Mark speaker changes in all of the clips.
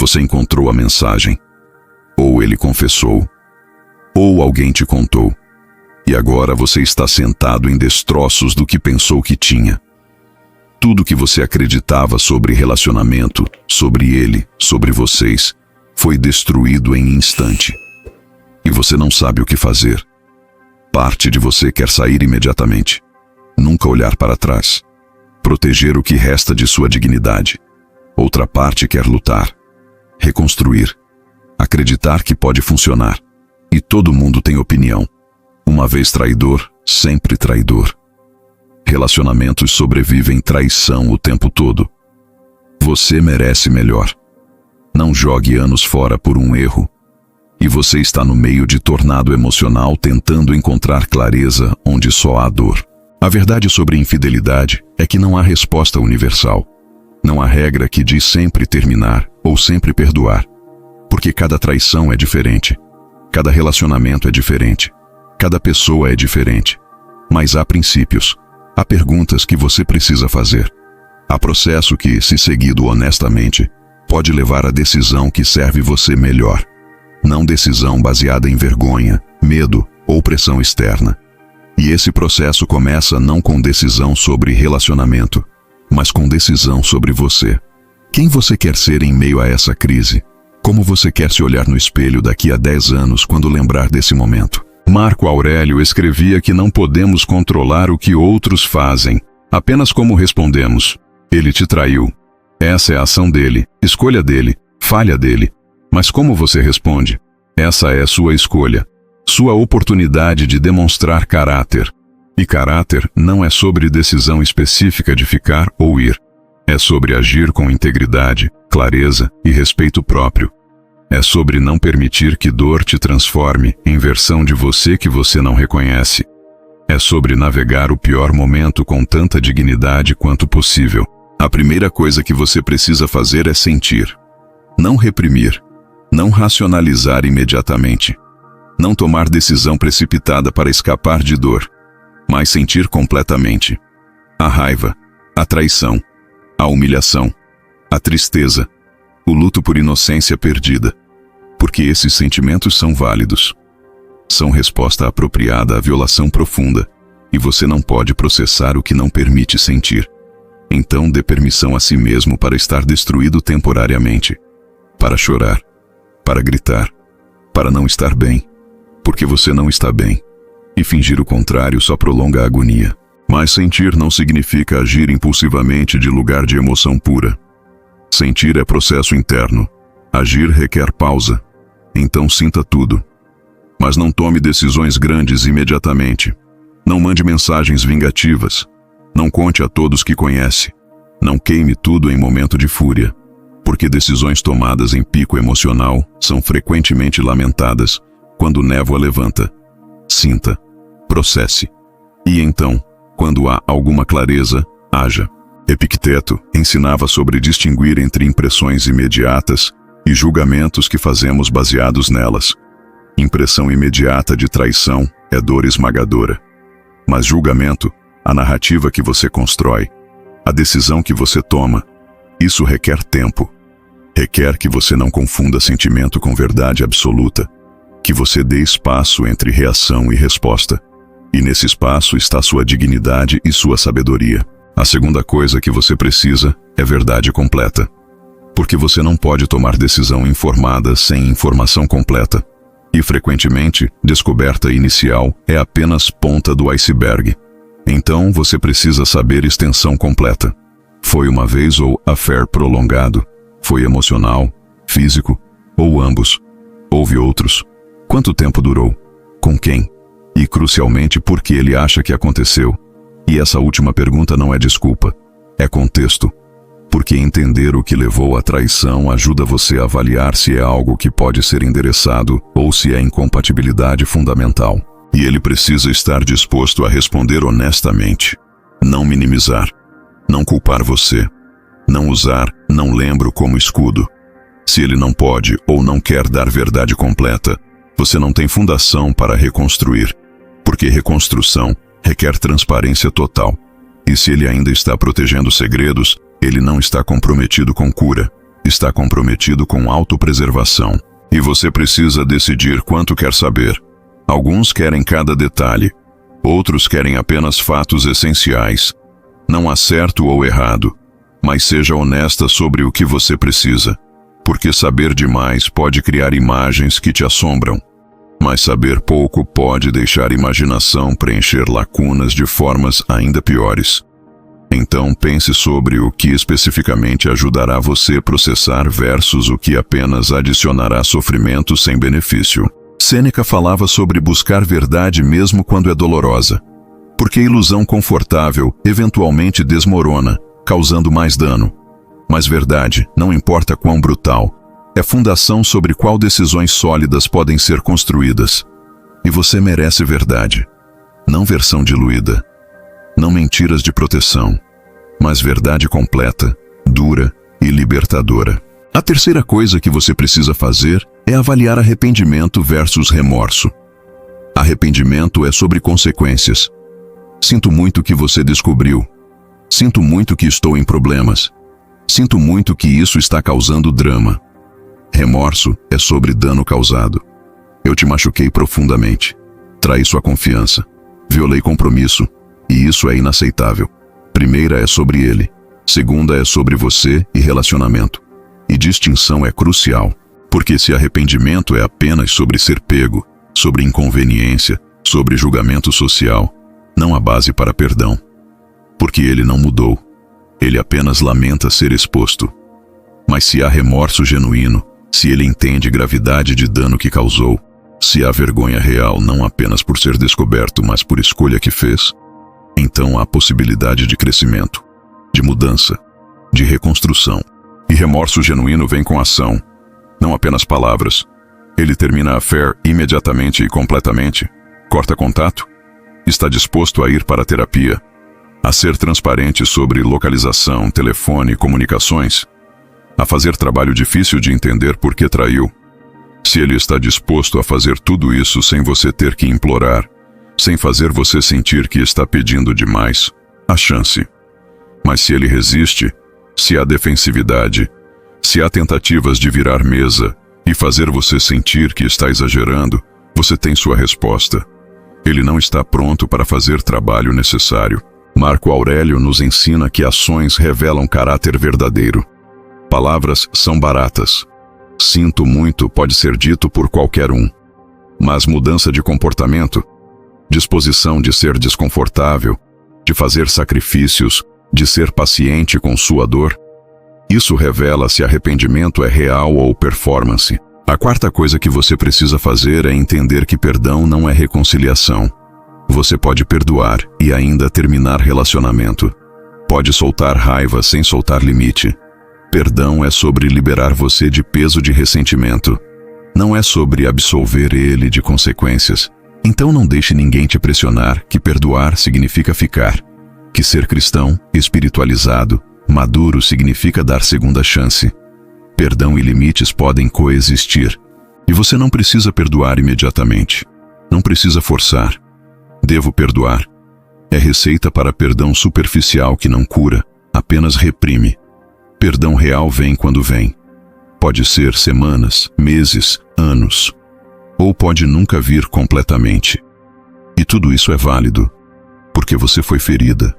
Speaker 1: Você encontrou a mensagem, ou ele confessou, ou alguém te contou, e agora você está sentado em destroços do que pensou que tinha. Tudo que você acreditava sobre relacionamento, sobre ele, sobre vocês, foi destruído em instante. E você não sabe o que fazer. Parte de você quer sair imediatamente, nunca olhar para trás, proteger o que resta de sua dignidade. Outra parte quer lutar, reconstruir, acreditar que pode funcionar. E todo mundo tem opinião. Uma vez traidor, sempre traidor. Relacionamentos sobrevivem traição o tempo todo. Você merece melhor. Não jogue anos fora por um erro. E você está no meio de tornado emocional tentando encontrar clareza onde só há dor. A verdade sobre infidelidade é que não há resposta universal. Não há regra que diz sempre terminar ou sempre perdoar. Porque cada traição é diferente. Cada relacionamento é diferente. Cada pessoa é diferente. Mas há princípios. Há perguntas que você precisa fazer. Há processo que, se seguido honestamente, pode levar à decisão que serve você melhor. Não decisão baseada em vergonha, medo ou pressão externa. E esse processo começa não com decisão sobre relacionamento, mas com decisão sobre você. Quem você quer ser em meio a essa crise? Como você quer se olhar no espelho daqui a 10 anos quando lembrar desse momento? Marco Aurélio escrevia que não podemos controlar o que outros fazem, apenas como respondemos. Ele te traiu. Essa é a ação dele, escolha dele, falha dele. Mas como você responde? Essa é sua escolha, sua oportunidade de demonstrar caráter. E caráter não é sobre decisão específica de ficar ou ir. É sobre agir com integridade, clareza e respeito próprio. É sobre não permitir que dor te transforme em versão de você que você não reconhece. É sobre navegar o pior momento com tanta dignidade quanto possível. A primeira coisa que você precisa fazer é sentir. Não reprimir. Não racionalizar imediatamente. Não tomar decisão precipitada para escapar de dor. Mas sentir completamente. A raiva, a traição, a humilhação, a tristeza, o luto por inocência perdida. Porque esses sentimentos são válidos. São resposta apropriada à violação profunda, e você não pode processar o que não permite sentir. Então dê permissão a si mesmo para estar destruído temporariamente. Para chorar, para gritar, para não estar bem, porque você não está bem. E fingir o contrário só prolonga a agonia. Mas sentir não significa agir impulsivamente de lugar de emoção pura. Sentir é processo interno. Agir requer pausa. Então sinta tudo. Mas não tome decisões grandes imediatamente. Não mande mensagens vingativas. Não conte a todos que conhece. Não queime tudo em momento de fúria. Porque decisões tomadas em pico emocional são frequentemente lamentadas quando névoa levanta. Sinta. Processe. E então, quando há alguma clareza, haja. Epicteto ensinava sobre distinguir entre impressões imediatas e julgamentos que fazemos baseados nelas. Impressão imediata de traição é dor esmagadora. Mas julgamento, a narrativa que você constrói, a decisão que você toma, isso requer tempo. Requer que você não confunda sentimento com verdade absoluta, que você dê espaço entre reação e resposta. E nesse espaço está sua dignidade e sua sabedoria. A segunda coisa que você precisa é verdade completa. Porque você não pode tomar decisão informada sem informação completa. E frequentemente, descoberta inicial é apenas ponta do iceberg. Então você precisa saber extensão completa. Foi uma vez ou affair prolongado? Foi emocional, físico ou ambos? Houve outros? Quanto tempo durou? Com quem? E crucialmente por que ele acha que aconteceu? E essa última pergunta não é desculpa, é contexto. Porque entender o que levou à traição ajuda você a avaliar se é algo que pode ser endereçado ou se é incompatibilidade fundamental. E ele precisa estar disposto a responder honestamente. Não minimizar. Não culpar você. Não usar "não lembro" como escudo. Se ele não pode ou não quer dar verdade completa, você não tem fundação para reconstruir. Porque reconstrução requer transparência total. E se ele ainda está protegendo segredos, ele não está comprometido com cura. está comprometido com autopreservação. E você precisa decidir quanto quer saber. Alguns querem cada detalhe, outros querem apenas fatos essenciais. Não há certo ou errado, mas seja honesta sobre o que você precisa, porque saber demais pode criar imagens que te assombram, mas saber pouco pode deixar a imaginação preencher lacunas de formas ainda piores. Então pense sobre o que especificamente ajudará você a processar versus o que apenas adicionará sofrimento sem benefício. Sêneca falava sobre buscar verdade mesmo quando é dolorosa, porque a ilusão confortável eventualmente desmorona, causando mais dano. Mas verdade, não importa quão brutal, é fundação sobre qual decisões sólidas podem ser construídas. E você merece verdade, não versão diluída, não mentiras de proteção, mas verdade completa, dura e libertadora. A terceira coisa que você precisa fazer é avaliar arrependimento versus remorso. Arrependimento é sobre consequências. Sinto muito que você descobriu. Sinto muito que estou em problemas. Sinto muito que isso está causando drama. Remorso é sobre dano causado. Eu te machuquei profundamente. Traí sua confiança. Violei compromisso. E isso é inaceitável. Primeira é sobre ele. Segunda é sobre você e relacionamento. E distinção é crucial. Porque se arrependimento é apenas sobre ser pego, sobre inconveniência, sobre julgamento social, não há base para perdão. Porque ele não mudou. Ele apenas lamenta ser exposto. Mas se há remorso genuíno, se ele entende gravidade de dano que causou, se há vergonha real não apenas por ser descoberto, mas por escolha que fez, então há possibilidade de crescimento, de mudança, de reconstrução. E remorso genuíno vem com ação, não apenas palavras. Ele termina a affair imediatamente e completamente, corta contato, está disposto a ir para a terapia, a ser transparente sobre localização, telefone e comunicações, a fazer trabalho difícil de entender por que traiu. Se ele está disposto a fazer tudo isso sem você ter que implorar, sem fazer você sentir que está pedindo demais, há chance. Mas se ele resiste, se há defensividade, se há tentativas de virar mesa e fazer você sentir que está exagerando, você tem sua resposta. Ele não está pronto para fazer trabalho necessário. Marco Aurélio nos ensina que ações revelam caráter verdadeiro. Palavras são baratas. Sinto muito pode ser dito por qualquer um. Mas mudança de comportamento, disposição de ser desconfortável, de fazer sacrifícios, de ser paciente com sua dor, isso revela se arrependimento é real ou performance. A quarta coisa que você precisa fazer é entender que perdão não é reconciliação. Você pode perdoar e ainda terminar relacionamento. Pode soltar raiva sem soltar limite. Perdão é sobre liberar você de peso de ressentimento. Não é sobre absolver ele de consequências. Então não deixe ninguém te pressionar que perdoar significa ficar. Que ser cristão, espiritualizado, maduro significa dar segunda chance. Perdão e limites podem coexistir. E você não precisa perdoar imediatamente. Não precisa forçar. Devo perdoar. É receita para perdão superficial que não cura, apenas reprime. Perdão real vem quando vem. Pode ser semanas, meses, anos. Ou pode nunca vir completamente. E tudo isso é válido, porque você foi ferida.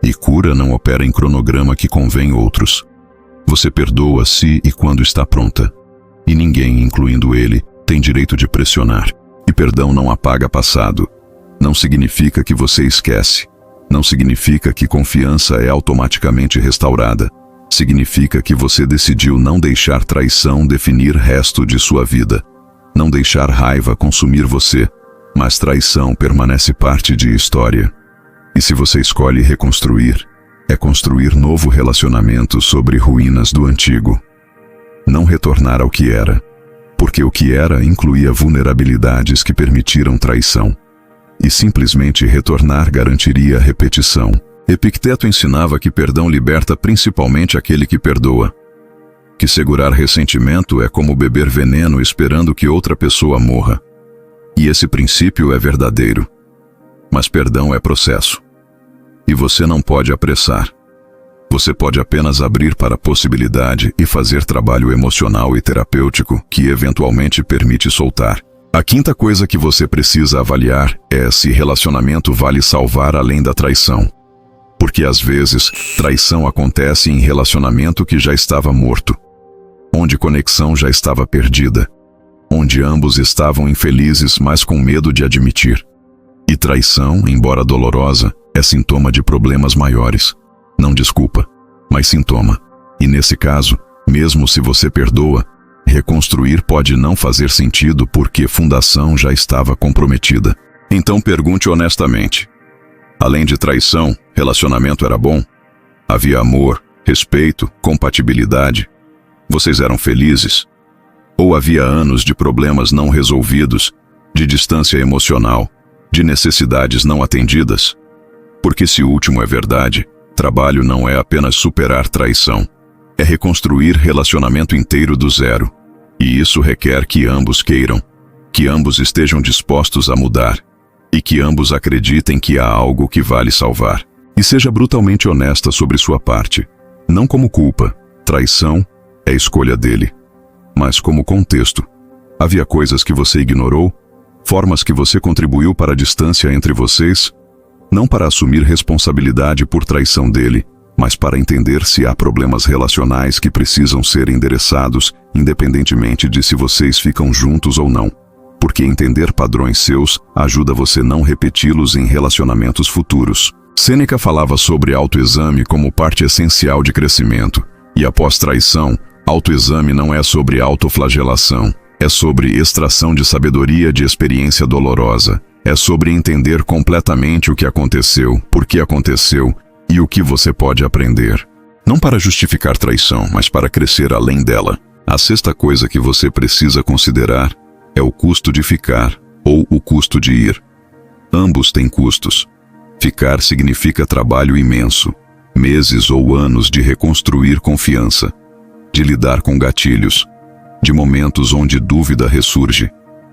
Speaker 1: E cura não opera em cronograma que convém outros. Você perdoa se e quando está pronta. E ninguém, incluindo ele, tem direito de pressionar. E perdão não apaga passado. Não significa que você esquece. Não significa que confiança é automaticamente restaurada. Significa que você decidiu não deixar traição definir resto de sua vida. Não deixar raiva consumir você, mas traição permanece parte de história. E se você escolhe reconstruir, é construir novo relacionamento sobre ruínas do antigo. Não retornar ao que era, porque o que era incluía vulnerabilidades que permitiram traição. E simplesmente retornar garantiria repetição. Epicteto ensinava que perdão liberta principalmente aquele que perdoa. Que segurar ressentimento é como beber veneno esperando que outra pessoa morra. E esse princípio é verdadeiro. Mas perdão é processo. E você não pode apressar. Você pode apenas abrir para a possibilidade e fazer trabalho emocional e terapêutico que eventualmente permite soltar. A quinta coisa que você precisa avaliar é se relacionamento vale salvar além da traição. Porque às vezes, traição acontece em relacionamento que já estava morto, onde conexão já estava perdida, onde ambos estavam infelizes, mas com medo de admitir. E traição, embora dolorosa, é sintoma de problemas maiores. Não desculpa, mas sintoma. E nesse caso, mesmo se você perdoa, reconstruir pode não fazer sentido porque a fundação já estava comprometida. Então pergunte honestamente. Além de traição, relacionamento era bom? Havia amor, respeito, compatibilidade? Vocês eram felizes? Ou havia anos de problemas não resolvidos, de distância emocional, de necessidades não atendidas? Porque se o último é verdade, trabalho não é apenas superar traição, é reconstruir relacionamento inteiro do zero. E isso requer que ambos queiram, que ambos estejam dispostos a mudar, e que ambos acreditem que há algo que vale salvar. E seja brutalmente honesta sobre sua parte, não como culpa, traição é escolha dele, mas como contexto. Havia coisas que você ignorou, formas que você contribuiu para a distância entre vocês, não para assumir responsabilidade por traição dele, mas para entender se há problemas relacionais que precisam ser endereçados, independentemente de se vocês ficam juntos ou não. Porque entender padrões seus ajuda você não repeti-los em relacionamentos futuros. Sêneca falava sobre autoexame como parte essencial de crescimento, e após traição, autoexame não é sobre autoflagelação, é sobre extração de sabedoria de experiência dolorosa, é sobre entender completamente o que aconteceu, por que aconteceu e o que você pode aprender. Não para justificar traição, mas para crescer além dela. A sexta coisa que você precisa considerar é o custo de ficar ou o custo de ir. Ambos têm custos. Ficar significa trabalho imenso, meses ou anos de reconstruir confiança, de lidar com gatilhos, de momentos onde dúvida ressurge,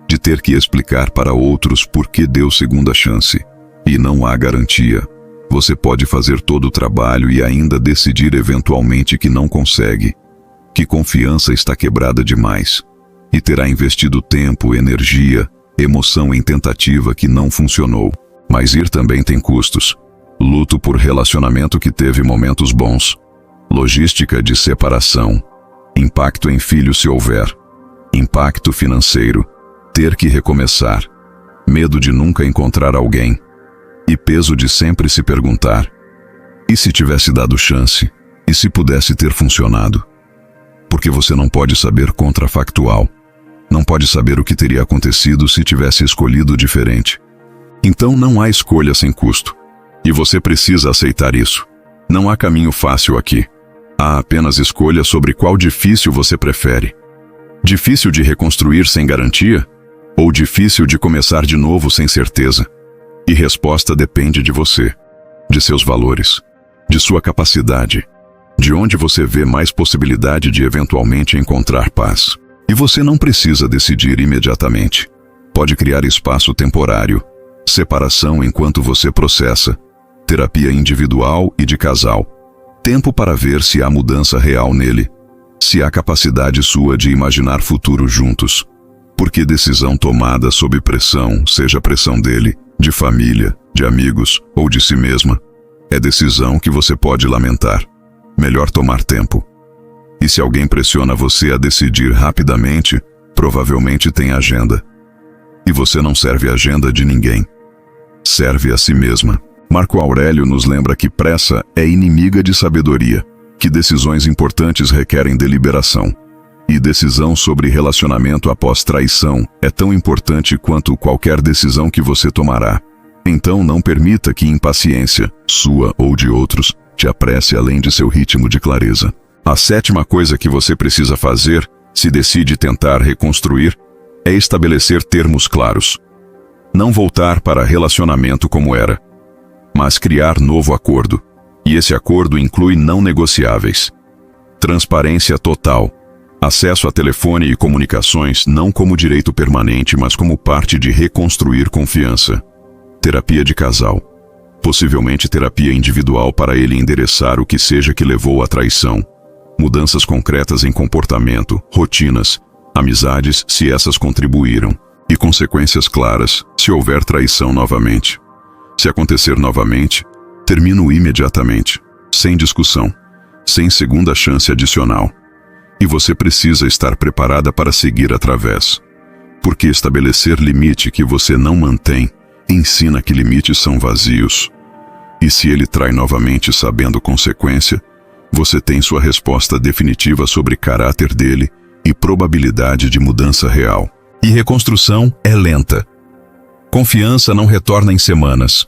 Speaker 1: de ter que explicar para outros por que deu segunda chance. E não há garantia. Você pode fazer todo o trabalho e ainda decidir eventualmente que não consegue, que confiança está quebrada demais, e terá investido tempo, energia, emoção em tentativa que não funcionou. Mas ir também tem custos. Luto por relacionamento que teve momentos bons, logística de separação, impacto em filho se houver, impacto financeiro, ter que recomeçar, medo de nunca encontrar alguém, e peso de sempre se perguntar: e se tivesse dado chance? E se pudesse ter funcionado? Porque você não pode saber contrafactual. Não pode saber o que teria acontecido se tivesse escolhido diferente. Então não há escolha sem custo. E você precisa aceitar isso. Não há caminho fácil aqui. Há apenas escolha sobre qual difícil você prefere. Difícil de reconstruir sem garantia? Ou difícil de começar de novo sem certeza? E resposta depende de você, de seus valores, de sua capacidade, de onde você vê mais possibilidade de eventualmente encontrar paz. E você não precisa decidir imediatamente. Pode criar espaço temporário, separação enquanto você processa, terapia individual e de casal, tempo para ver se há mudança real nele, se há capacidade sua de imaginar futuro juntos. Porque decisão tomada sob pressão, seja pressão dele, de família, de amigos ou de si mesma, é decisão que você pode lamentar. Melhor tomar tempo. E se alguém pressiona você a decidir rapidamente, provavelmente tem agenda. E você não serve agenda de ninguém. Serve a si mesma. Marco Aurélio nos lembra que pressa é inimiga de sabedoria, que decisões importantes requerem deliberação. E decisão sobre relacionamento após traição é tão importante quanto qualquer decisão que você tomará. Então não permita que impaciência, sua ou de outros, te apresse além de seu ritmo de clareza. A sétima coisa que você precisa fazer, se decide tentar reconstruir, é estabelecer termos claros. Não voltar para relacionamento como era, mas criar novo acordo. E esse acordo inclui não negociáveis. Transparência total. Acesso a telefone e comunicações não como direito permanente, mas como parte de reconstruir confiança. Terapia de casal. Possivelmente terapia individual para ele endereçar o que seja que levou à traição. Mudanças concretas em comportamento, rotinas, amizades, se essas contribuíram. E consequências claras, se houver traição novamente. Se acontecer novamente, termino imediatamente, sem discussão, sem segunda chance adicional. E você precisa estar preparada para seguir através. Porque estabelecer limite que você não mantém, ensina que limites são vazios. E se ele trai novamente sabendo consequência, você tem sua resposta definitiva sobre caráter dele e probabilidade de mudança real. E reconstrução é lenta. Confiança não retorna em semanas.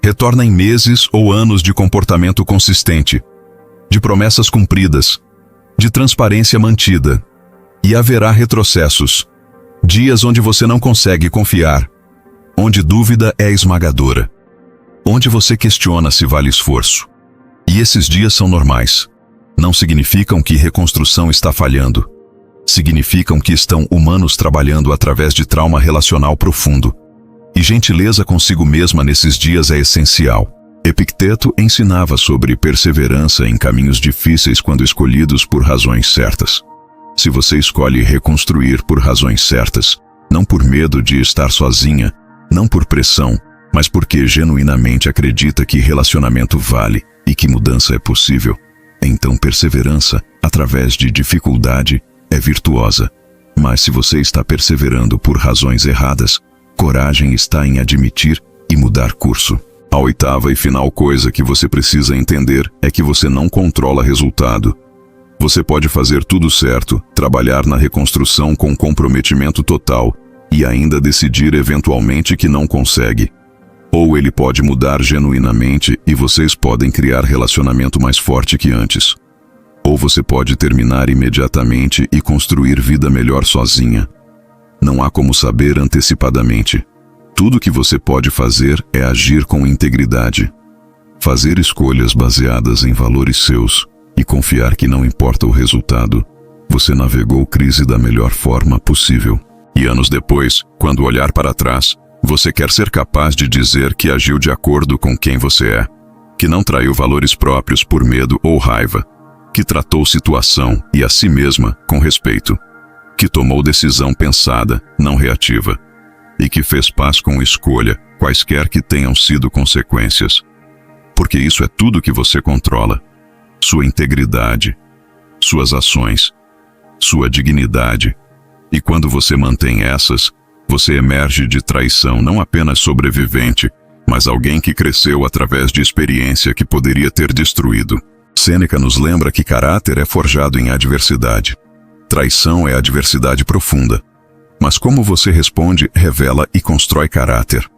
Speaker 1: Retorna em meses ou anos de comportamento consistente, de promessas cumpridas, de transparência mantida. E haverá retrocessos. Dias onde você não consegue confiar, onde dúvida é esmagadora, onde você questiona se vale esforço. E esses dias são normais. Não significam que reconstrução está falhando. Significam que estão humanos trabalhando através de trauma relacional profundo. E gentileza consigo mesma nesses dias é essencial. Epicteto ensinava sobre perseverança em caminhos difíceis quando escolhidos por razões certas. Se você escolhe reconstruir por razões certas, não por medo de estar sozinha, não por pressão, mas porque genuinamente acredita que relacionamento vale e que mudança é possível, então perseverança, através de dificuldade, é virtuosa. Mas se você está perseverando por razões erradas, coragem está em admitir e mudar curso. A oitava e final coisa que você precisa entender é que você não controla resultado. Você pode fazer tudo certo, trabalhar na reconstrução com comprometimento total e ainda decidir eventualmente que não consegue. Ou ele pode mudar genuinamente e vocês podem criar relacionamento mais forte que antes. Ou você pode terminar imediatamente e construir vida melhor sozinha. Não há como saber antecipadamente. Tudo que você pode fazer é agir com integridade. Fazer escolhas baseadas em valores seus e confiar que não importa o resultado, você navegou crise da melhor forma possível. E anos depois, quando olhar para trás, você quer ser capaz de dizer que agiu de acordo com quem você é, que não traiu valores próprios por medo ou raiva, que tratou situação e a si mesma com respeito, que tomou decisão pensada, não reativa, e que fez paz com escolha, quaisquer que tenham sido consequências. Porque isso é tudo que você controla. Sua integridade, suas ações, sua dignidade. E quando você mantém essas, você emerge de traição não apenas sobrevivente, mas alguém que cresceu através de experiência que poderia ter destruído. Sêneca nos lembra que caráter é forjado em adversidade. Traição é adversidade profunda. Mas como você responde, revela e constrói caráter.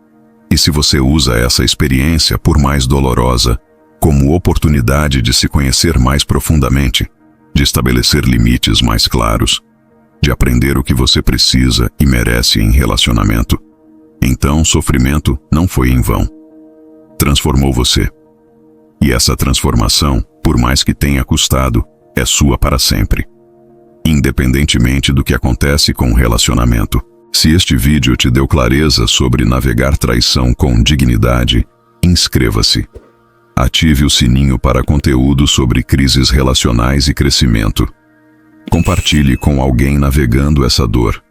Speaker 1: E se você usa essa experiência, por mais dolorosa, como oportunidade de se conhecer mais profundamente, de estabelecer limites mais claros, de aprender o que você precisa e merece em relacionamento, então sofrimento não foi em vão. Transformou você. E essa transformação, por mais que tenha custado, é sua para sempre. Independentemente do que acontece com o relacionamento. Se este vídeo te deu clareza sobre navegar traição com dignidade, inscreva-se. Ative o sininho para conteúdo sobre crises relacionais e crescimento. Compartilhe com alguém navegando essa dor.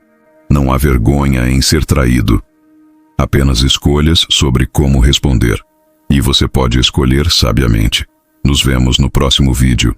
Speaker 1: Não há vergonha em ser traído. Apenas escolhas sobre como responder. E você pode escolher sabiamente. Nos vemos no próximo vídeo.